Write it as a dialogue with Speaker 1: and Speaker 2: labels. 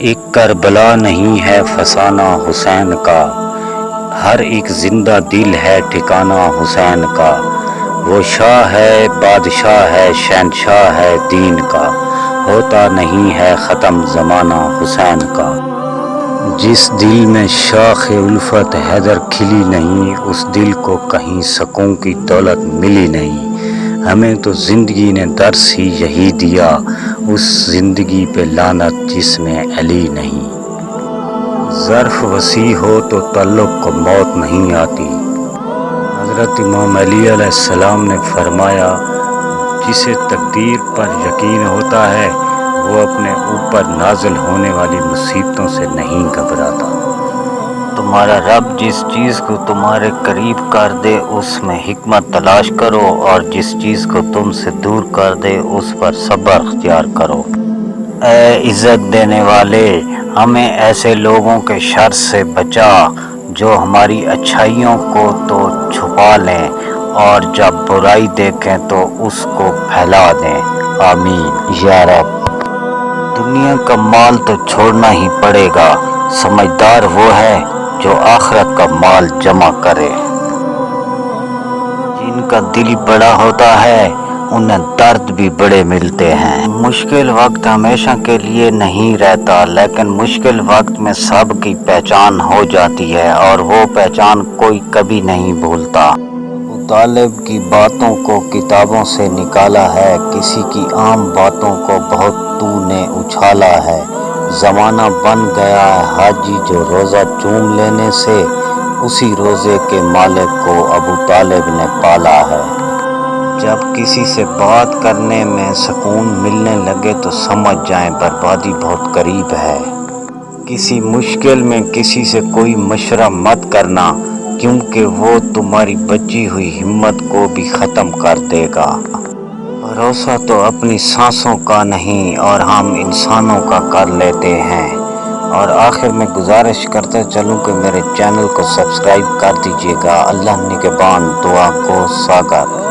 Speaker 1: ایک کربلا نہیں ہے فسانہ حسین کا، ہر ایک زندہ دل ہے ٹھکانہ حسین کا۔ وہ شاہ ہے بادشاہ ہے شہنشاہ ہے دین کا، ہوتا نہیں ہے ختم زمانہ حسین کا۔ جس دل میں شاخ الفت حیدر کھلی نہیں، اس دل کو کہیں سکون کی دولت ملی نہیں۔ ہمیں تو زندگی نے درس ہی یہی دیا، اس زندگی پہ لعنت جس میں علی نہیں۔ ظرف وسیع ہو تو تعلق کو موت نہیں آتی۔ حضرت امام علی علیہ السلام نے فرمایا، جسے تقدیر پر یقین ہوتا ہے وہ اپنے اوپر نازل ہونے والی مصیبتوں سے نہیں گھبراتا۔ تمہارا رب جس چیز کو تمہارے قریب کر دے اس میں حکمت تلاش کرو، اور جس چیز کو تم سے دور کر دے اس پر صبر اختیار کرو۔ اے عزت دینے والے، ہمیں ایسے لوگوں کے شر سے بچا جو ہماری اچھائیوں کو تو چھپا لیں اور جب برائی دیکھیں تو اس کو پھیلا دیں۔ آمین یا رب۔ دنیا کا مال تو چھوڑنا ہی پڑے گا، سمجھدار وہ ہے جو آخرت کا مال جمع کرے۔ جن کا دل بڑا ہوتا ہے انہیں درد بھی بڑے ملتے ہیں۔ مشکل وقت ہمیشہ کے لیے نہیں رہتا، لیکن مشکل وقت میں سب کی پہچان ہو جاتی ہے، اور وہ پہچان کوئی کبھی نہیں بھولتا۔ ابو طالب کی باتوں کو کتابوں سے نکالا ہے، کسی کی عام باتوں کو بہت تو نے اچھالا ہے۔ زمانہ بن گیا ہے حاجی جو روزہ چوم لینے سے، اسی روزے کے مالک کو ابو طالب نے پالا ہے۔ جب کسی سے بات کرنے میں سکون ملنے لگے تو سمجھ جائیں بربادی بہت قریب ہے۔ کسی مشکل میں کسی سے کوئی مشورہ مت کرنا، کیونکہ وہ تمہاری بچی ہوئی ہمت کو بھی ختم کر دے گا۔ بھروسہ تو اپنی سانسوں کا نہیں اور ہم انسانوں کا کر لیتے ہیں۔ اور آخر میں گزارش کرتا چلوں کہ میرے چینل کو سبسکرائب کر دیجیے گا۔ اللہ نگہبان، دعا گو ساگر۔